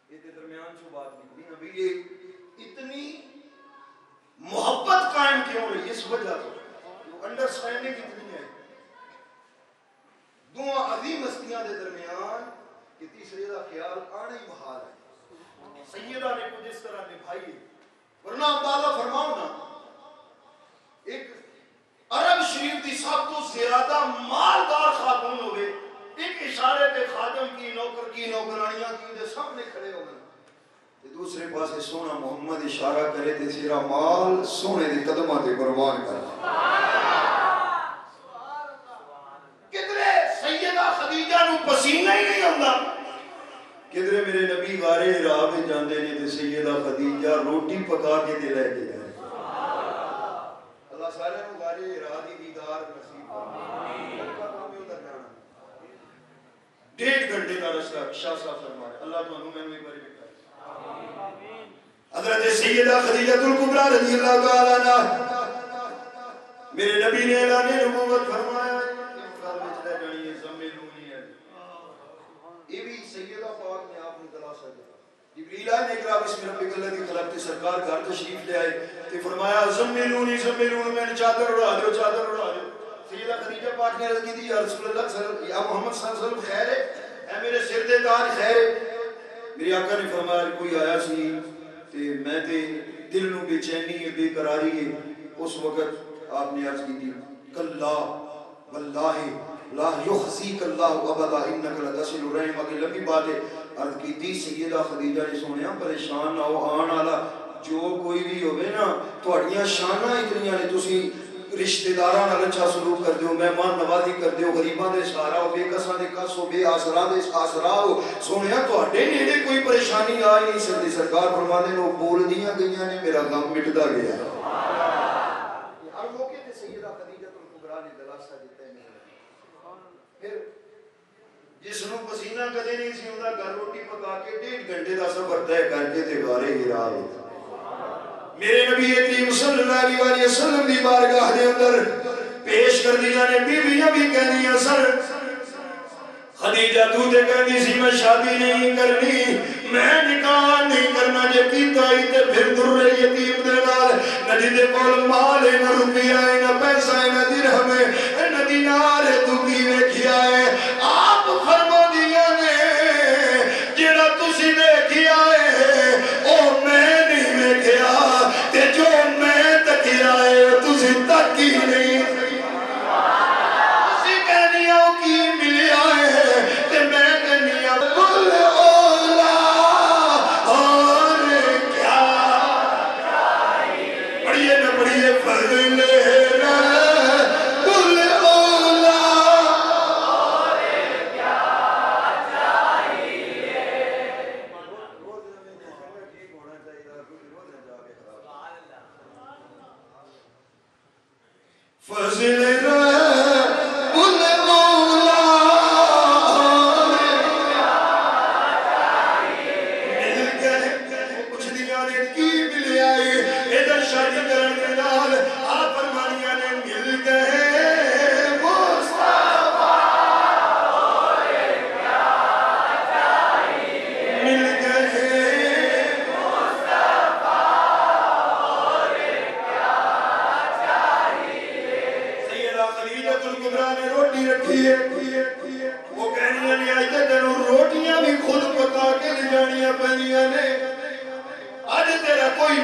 یہ درمیان جو بات نکلی ابھی یہ اتنی محبت قائم کیوں رہی اس وجہ سے انڈرسٹینڈنگ اتنی ہے دو عظیم ہستیاں دے درمیان کہ تیسرے دا خیال آنے ہی محال ہے سیدہ نے کچھ اس طرح نبھائی ورنہ اندازہ فرماؤ نا ایک عرب شریف دی سب تو زیادہ مالدار خاتون ہوئے ایک اشارے پہ خادم کی نوکر کی نوکرانیاں کی دے سامنے کھڑے ہو گئے دوسرے پاسے سونا محمد اشارہ کرے تے تیرا مال سونے دے قدمہ تے قربان کر کدرے سیدہ خدیجہ نو پسینہ ہی نہیں ہوندہ کدرے میرے نبی غارے راہ میں جاندے نے تے سیدہ خدیجہ روٹی پکا کے تے لے کے جائے اللہ سارے نو غارے راہ دی دیدار نصیب ڈیڑھ گھنٹے کا رستہ شاہ صاحب فرمائے اللہ تو انہوں میں ایک باری بکھائے حضرت سیدہ خدیجہ الکبریٰ رضی اللہ تعالیٰ عنہ میرے نبی نے اعلان نبوت فرمایا یہ بھی سیدہ پاک نے آپ نے تلاشا دیا جبریل آئے نے اقرا بسم ربک الذی خلق تے سرکار گھر تشریف لے آئے تے فرمایا زملونی میں نے چادر اڑا دو سیدہ خدیجہ پاک نے عرض کی تھی یا رسول اللہ یا محمد صلی اللہ علیہ وسلم خیر ہے اے میرے سر دے تاج خیر ہے میری آقا نے فرمایا کوئی آیا سی تے میں تے دل نو بے چینی ہے بے قراری ہے اس وقت آپ نے عرض کی تھی کلا واللہ لا یخزیک اللہ ابدا انک لتصل الرحم اگے لمبی بات ہے عرض کی تھی سیدہ خدیجہ نے سونیا پریشان نہ ہو آن والا جو کوئی بھی ہوئے نا تہاڈیاں شاناں اتنیاں نے تسی رشتہ داراں نال اچھا سلوک کر دیو مہمان نوازی کر دیو غریباں دے سہارا ہو بے کساں دے کس ہو بے آسرا دے آسرا ہو سونیا تہاڈے نیڑے کوئی پریشانی آ ہی نہیں سکتی سرکار فرماندے نے وہ بول دیاں گئیاں نے میرا غم مٹدا گیا ہر موقع تے سیدہ خدیجہ الکبریٰ نے دلاسا دیتا ہے پھر جس نو پسینہ کدے نہیں سی ہوندا گھر روٹی پکا کے ڈیڑھ گھنٹے دا سفر طے کر کے تے غارے ہرا میرے نبی کریم صلی اللہ علیہ وسلم دی بارگاہ دے اندر پیش کر دیا نے بیویاں بھی کہنیاں سر خدیجہ تو تے کہنی سی میں شادی نہیں کرنی میں نکاح نہیں کرنا جے کیتا ہی تے پھر در یتیم دے نال نہ جدے کول مال ہے نہ روپیہ ہے نہ پیسہ ہے نہ درہم ہے نہ دینار ہے تو کی ویکھیا ہے آپ فرما دیا نے جڑا تسی ویکھیا ہے او میں نہیں ویکھیا تے جو میں تکیا ہے تسی تک ہی نہیں تسی کہنیاں کی ملیا ہے تے میں کہنیاں کل اولا اور کیا پڑھیے نہ پڑھیے فضل کل اولا اور کیا چاہیے روز میں ٹھیک ہونا چاہیے روز جا کے فضل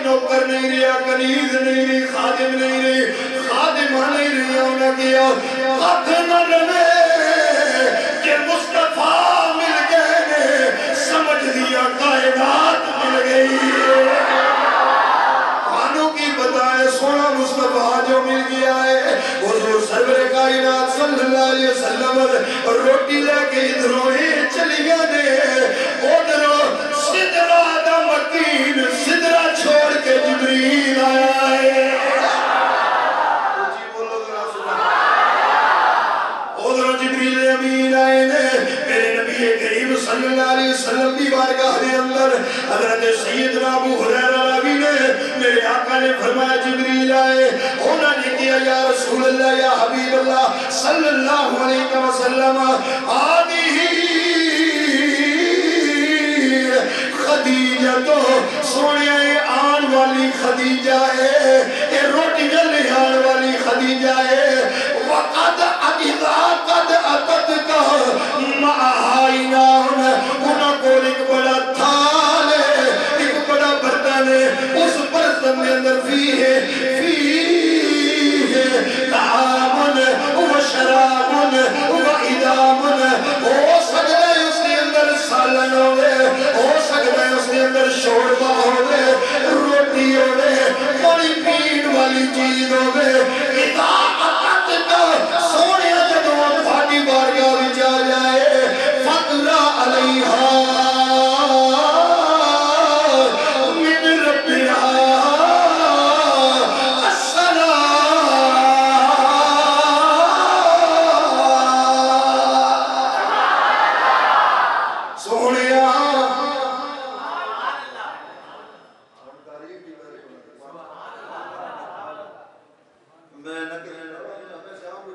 نوکر نہیں رہا کنیز نہیں رہی خادم نہیں رہی خادمہ نہیں رہی انہوں کیا ہاتھ نہ رہے کہ مصطفیٰ مل گئے سمجھ لیا کائنات مل گئی خانوں کی بتائے سونا مصطفیٰ جو مل گیا ہے حضور سرور کائنات صلی اللہ علیہ وسلم روٹی لے کے ادھروں ہی چلی گئے ادھروں سدرہ دا مکین سدرہ چھوڑ کے جبریل آیا ہے ادھروں جبریل امین آئے نے نبی کریم صلی اللہ علیہ وسلم کی بارگاہ دے اندر حضرت سیدنا ابو ہریرہ راوی نے میرے آقا نے فرمایا جبریل آئے انہوں نے کیا یا رسول اللہ یا حبیب اللہ صلی اللہ علیہ وسلم آدھی خدیجہ تو سونے آن والی خدیجہ ہے اے روٹی جلے آن والی خدیجہ ہے وقد اذا قد اتت کا معائنا انہوں کو ایک بڑا تھال ہے ایک بڑا برتن ہے اس برتن میں اندر فیہ طعام و شراب و ادام ہو سکتا ہے اس کے اندر سالن ہوئے ہو سکتا ہے اس کے اندر شوربہ ہوئے روٹی ہوئے پانی پین والی چیز ہوئے اطاعت کا سونے جدو پھاٹی بارگاہ بھی جا جائے فقرہ علیہا من ربہا السلام سونیا میں نہ کہنا میں شام کو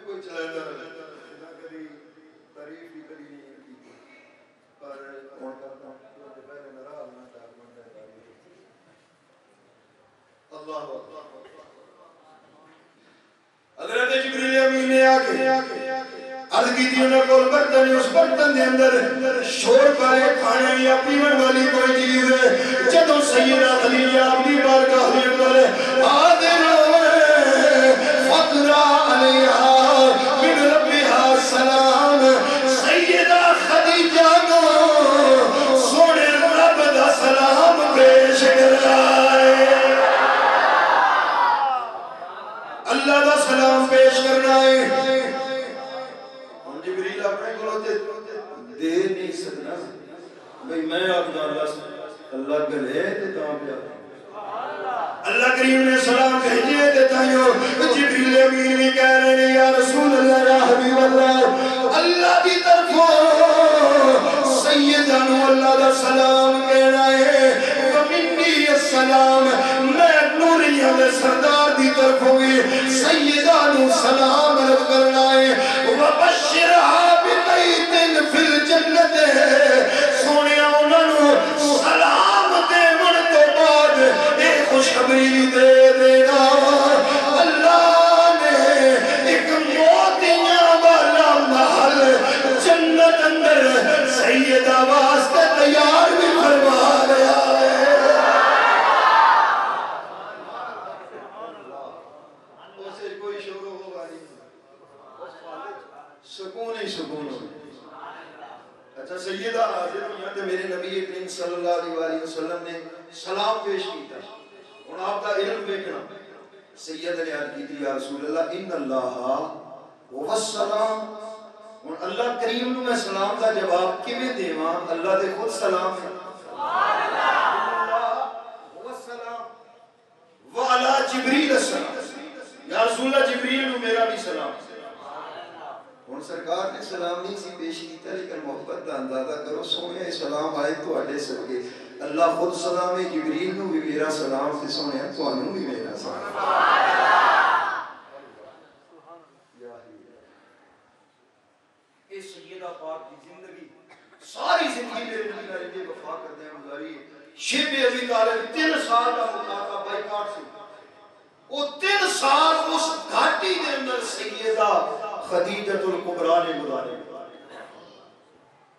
کوئی چلاتا رہتا نہ کری تعریف بھی کری نہیں کی پر کون کرتا ہوں پہلے ناراض نہ تھا اللہ حضرت جبریل امین نے آ کے عرض کی تھی انہوں کو برتن اس برتن دے اندر شور پائے کھانے یا پیون والی کوئی چیز ہے جدو سیدہ خدیجہ اپنی بارگاہ دے اندر حاضر ہوئے فقرہ علیہا من ربہا السلام سیدہ خدیجہ کو سونے رب دا سلام پیش کرائے اللہ دا سلام پیش کرنا ہے ہم جبریل اپنے کلوتے دے نہیں سکنا بھئی میں آپ اللہ گلے تے تاں پہ اللہ کریم نے سلام بھیجے دیتا ہوں جبریل امین بھی کہہ رہے ہیں یا رسول اللہ یا حبیب اللہ اللہ کی طرف سیدانو اللہ دا سلام کہنا ہے ومنی السلام میں نوریہ دے سردار دی طرف ہوئی سیدانو سلام رد کرنا ہے وبشرہا بِبَيْتٍ فِي الْجَنَّةِ سونے انہوں سلام دے من تو بعد ایک خوشخبری دے دینا اللہ نے ایک موتیاں والا محل جنت اندر سیدہ واسطے تیار بھی فرما لیا ہے اسے کوئی شروع ہوگا نہیں سکون ہی سکون ہو اچھا سیدہ حاضر یہاں تے میرے نبی کریم صلی اللہ علیہ وسلم نے سلام پیش کیتا اور آپ کا علم دیکھنا سید نے عرض کی تھی یا رسول اللہ ان اللہ والسلام اور اللہ کریم نے میں سلام کا جواب کیویں دیواں اللہ دے خود سلام ہے سبحان اللہ والسلام وعلی جبریل السلام یا رسول اللہ جبریل نے میرا بھی سلام اور سرکار نے سلام نہیں سی پیش کیتا لیکن محبت دا اندازہ کرو سونے سلام آئے تو اڈے سکے اللہ خود سلام ہے جبریل نو بھی میرا سلام تے سونے تو انہوں بھی میرا سلام اے سیدہ پاک کی زندگی ساری زندگی میرے نبی کا رضی وفا کرتے ہیں گزاری شیب ابی طالب 3 سال کا مقابلہ بائیکاٹ سے وہ 3 سال اس گھاٹی کے اندر سیدہ خدیجۃ الکبریٰ نے گزارے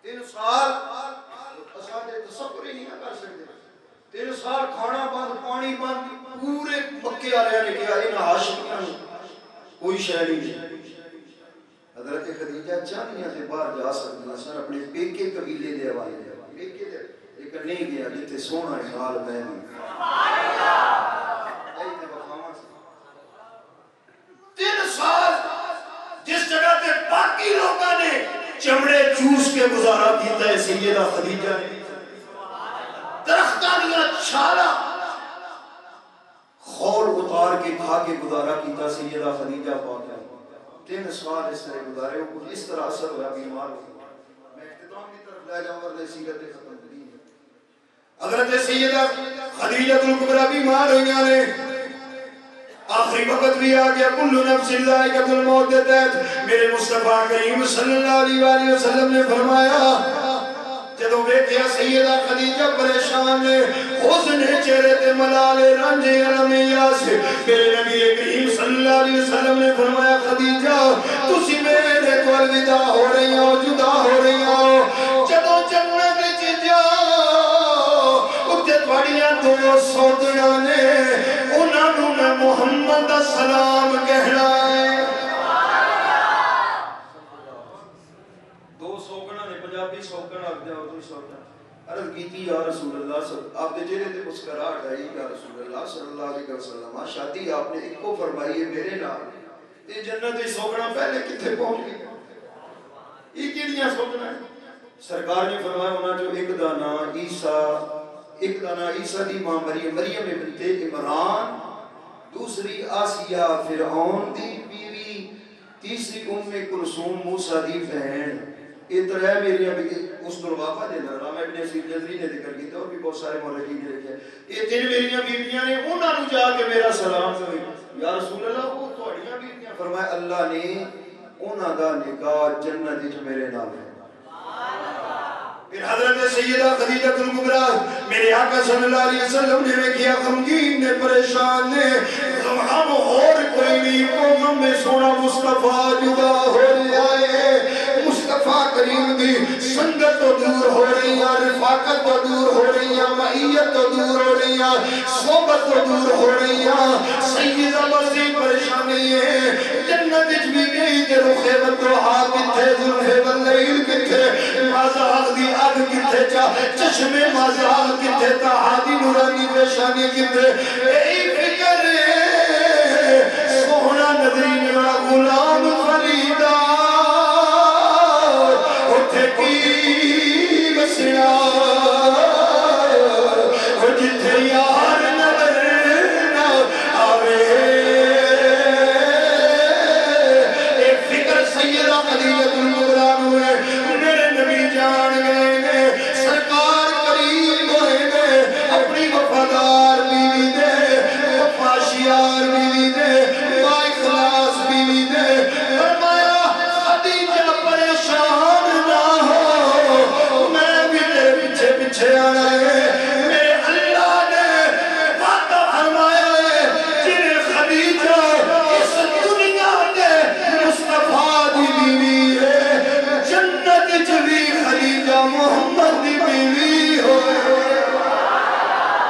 3 سال اساں تصور ہی نہیں کر سکتے 3 سال کھانا بند پانی بند پورے مکے والے نے کہا انہاں ہاشمیاں کوئی شے نہیں حضرت خدیجہ چاہیاں تے باہر جا سکدیاں سن اپنے پیکے قبیلے دے حوالے پیکے دے لیکن نہیں گیا جتے سونا حال میں نہیں سبحان اللہ اے تے وفاواں 3 سال جس جگہ تے باقی لوگاں نے چمڑے چوس کے گزارا کیتا ہے سیدہ خدیجہ نے درختاں دیاں چھالاں خول اتار کے کھا کے گزارا کیتا سیدہ خدیجہ پاک نے 3 سال اس طرح گزارے وہ کچھ اس طرح اثر ہوا بیمار ہو میں اختتام کی طرف لے جاؤں ورنہ سیرت ختم نہیں ہے. حضرت سیدہ خدیجہ الکبریٰ بیمار ہوئیاں نے, آخری وقت بھی آ گیا, کل نفس ذائقۃ الموت کے تحت میرے مصطفیٰ کریم صلی اللہ علیہ وآلہ وسلم نے فرمایا, جدو بیٹھیا سیدہ خدیجہ پریشان نے, حسن چہرے تے ملالے رنج علم یاس, میرے نبی کریم صلی اللہ علیہ وسلم نے فرمایا خدیجہ تسی میرے تو الوداع ہو رہی ہو, جدا ہو رہی ہو, جدو جنت وچ جاؤ اتے تواڈیاں دو سوتنا نے, انہاں نوں میں محمد دا سلام کہنا ہے. دو سوکنا نے پنجابی سوکنا آگ جاؤ تو سوکنا عرض کیتی یا رسول اللہ, آپ نے چہرے تے مسکراہٹ آئی یا رسول اللہ صلی اللہ علیہ وسلم, شادی آپ نے ایک کو فرمائی ہے میرے نال, یہ جنت وچ سوکنا پہلے کتھے پہنچ گئی, یہ کیڑیاں سوکنا ہے. سرکار نے فرمایا انہاں جو ایک دانا عیسیٰ دی ماں مریم بنت عمران, دوسری آسیہ فرعون دی بیوی, تیسری کلثوم موسیٰ دی بہن, یہ ترے میری اس دلوافہ دے در رام ابن اسیر جزری نے ذکر کی تھا اور بھی بہت سارے مولدین نے لکھے, یہ تین میری بیویاں نے انہاں نو جا کے میرا سلام کرے یا رسول اللہ, وہ تواڈیاں بیویاں, فرمایا اللہ نے انہاں دا نکاح جنت وچ میرے نال ہے. پھر حضرت سیدہ خدیجہ الکبریٰ میرے آقا صلی اللہ علیہ وسلم نے کیا غمگین نے, پریشان نے, ہم اور کوئی نہیں, قوم میں سونا مصطفیٰ جدا ہو رہا ہے, مصطفیٰ کریم دی سنگت تو دور ہو رہی ہے, رفاقت تو دور ہو رہی ہے, معیت تو دور ہو رہی ہے, صحبت تو دور ہو رہی ہے. سیدہ بسی پریشانی ہے, جنت وچ بھی گئی تے رخ والضحیٰ کتھے, زلف واللیل کتھے, مازاغ دی آگ کتھے, چشم مازاغ کتھے, تہادی نورانی پیشانی کتھے, اے فکر سونا نظرین بڑا غلام فریدہ اٹھے کی بسنا, جتھے یار نظر نہ آوے, اے فکر سیدہ خدیجہ الکبریٰ ہوئے, میرے نبی جان گئے نے, سرکار قریب ہوئے نے, اپنی وفادار بیوی دے, وفاشیار بیوی دے, با اخلاص بیوی دے, فرمایا خدیجہ پریشان نہ ہو, میں بھی تیرے پیچھے پیچھے آنا ہے. میرے اللہ نے وعدہ فرمایا ہے, جنہیں خدیجہ اس دنیا دے مصطفیٰ دی بیوی ہے, جنت جوی خدیجہ محمد دی بیوی ہوئے.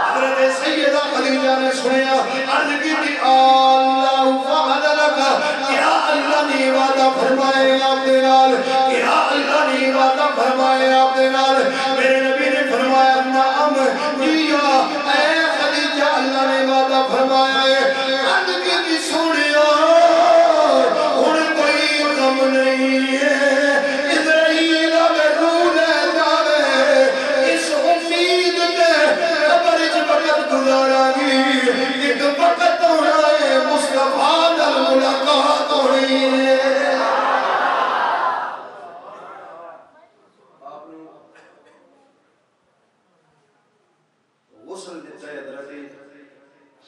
حضرت سیدہ خدیجہ نے سنیا, عرض کی تھی اللہ فعل لکا, کیا اللہ نے وعدہ فرمائے آپ دے نال, کیا اللہ نے وعدہ فرمائے آپ دے نال. میرے نبی نے فرمایا نعم جیا, اے خدیجہ اللہ نے وعدہ فرمایا ہے. عرض کی تھی سنیا ان کوئی غم نہیں ہے, اسرائیل اب روح لیتا ہے, اس امید کے قبر اچ وقت گزارا گی, ایک وقت ہونا ہے مصطفیٰ دل ملاقات ہونی ہے. آپ نے غسل دیتا ہے حضرت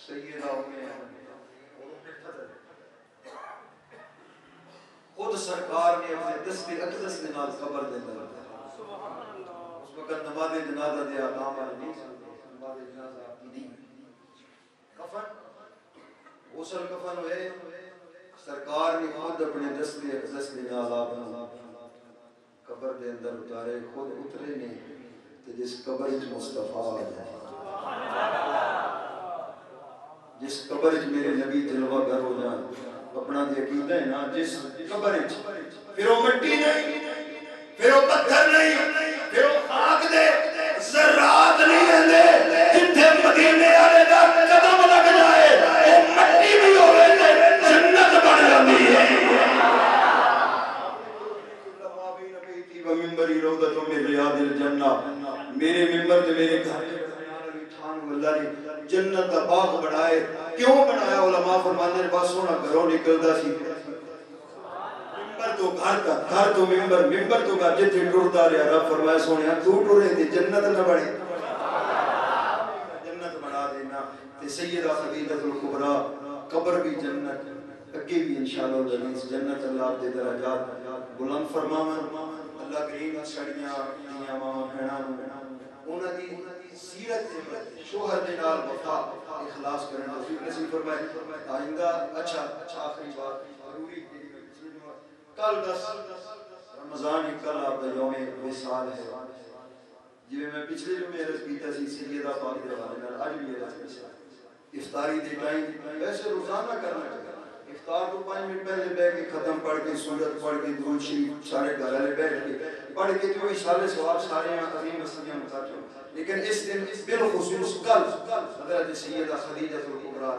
سیدہ خود سرکار نے اپنے دست اقدس کے نال قبر دے در, اس وقت نماز جنازہ دے آقام آنے نہیں سکتے, نماز جنازہ آپ کی نہیں. کفن غسل کفن ہوئے, سرکار نے خود اپنے دست اقدس کے نال آپ قبر دے اندر اتارے, خود اترے نہیں کہ جس قبر اچ مصطفیٰ ہے, جس قبر اچ میرے نبی جلوہ گر ہو جان, اپنا دی عقیدہ ہے نا, جس قبر اچ پھر وہ مٹی نہیں, پھر وہ پتھر نہیں, پھر وہ خاک دے ذرات نہیں ہیں دے, جتھے مدینے آلے دا قدم لگ جائے وہ مٹی بھی ہوئے دے جنت بڑھ جاتی ہے. ممبری روضت من ریاض الجنہ, میرے ممبر تے میرے گھر اللہ نے جنت دا باغ بڑھائے. کیوں بڑھایا؟ علماء فرماتے ہیں بس سونا گھروں نکلدا سی, ممبر تو گھر تک، گھر تو ممبر، ممبر تو گھر، جتنے ٹرتا رہا رب فرمایا سونے تو ٹرے تھے جنت نہ بڑھے، جنت بنا دینا. تے سیدہ خدیجہ الکبریٰ قبر بھی جنت، اگے بھی انشاءاللہ العزیز جنت اللہ دے درجات بلند فرماویں. اللہ کریم سڑیاں دیاں ماں بہناں انہاں دی سیرت شوہر دے نال وفا اخلاص کرن توفیق نصیب فرمائے. آئندہ اچھا آخری بات ضروری کل 10 رمضان کل آپ کا یوم وصال ہے. جی میں پچھلے جو میں عرض کیتا سی سیدہ پاک دے حوالے نال اج بھی عرض کی افطاری دے ٹائم ویسے روزانہ کرنا چاہیے. افطار تو 5 منٹ پہلے بیٹھ کے ختم پڑھ کے سورت پڑھ کے درود شریف سارے گھر والے بیٹھ کے پڑھ کے تو اشارے ثواب سارے عظیم ہستیاں متاثر. لیکن اس دن بالخصوص کل حضرت سیدہ خدیجہ الکبریٰ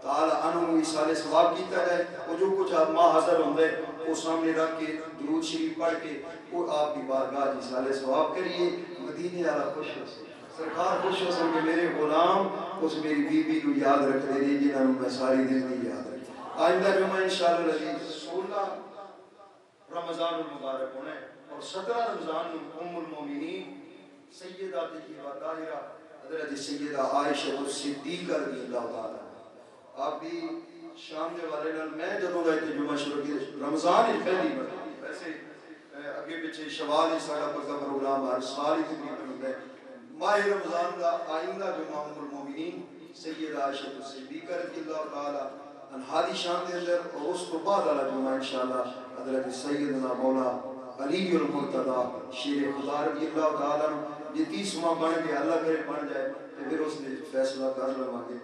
تعالی عنہ اشارے ثواب کیتا جائے. وہ جو کچھ آپ ماں حاضر ہوندے وہ سامنے رکھ کے درود شریف پڑھ کے وہ آپ کی بارگاہ اشارے ثواب کریے. مدینے والا خوش ہو سرکار خوش ہو سن کہ میرے غلام اس میری بیوی کو یاد رکھ دے رہی جنہوں میں ساری زندگی یاد رکھ. آئندہ جمعہ انشاءاللہ العزیز 16 رمضان المبارک ہونا ہے اور 17 رمضان ام المومنین سیدہ طیبہ طاہرہ حضرت سیدہ عائشہ الصدیقہ رضی اللہ تعالیٰ آپ بھی شام دے والے نال میں جدوں گئے تھے جمعہ شروع کی رمضان ہی پہلی مرتبہ. ویسے اگے پیچھے شوال ہی سارا پکا پروگرام ہر سال ہی تقریباً ہوتا ہے. ماہ رمضان کا آئندہ جمعہ ام المومنین سیدہ عائشہ الصدیقہ رضی اللہ تعالیٰ عنہا دی شان دے اندر اور اس کو بعد والا جمعہ انشاءاللہ حضرت سیدنا مولا علی المرتضی شیر خدا رضی اللہ تعالیٰ یہ 30واں بن گیا. اللہ کرے بن جائے تو پھر اس نے فیصلہ کر لواں گے.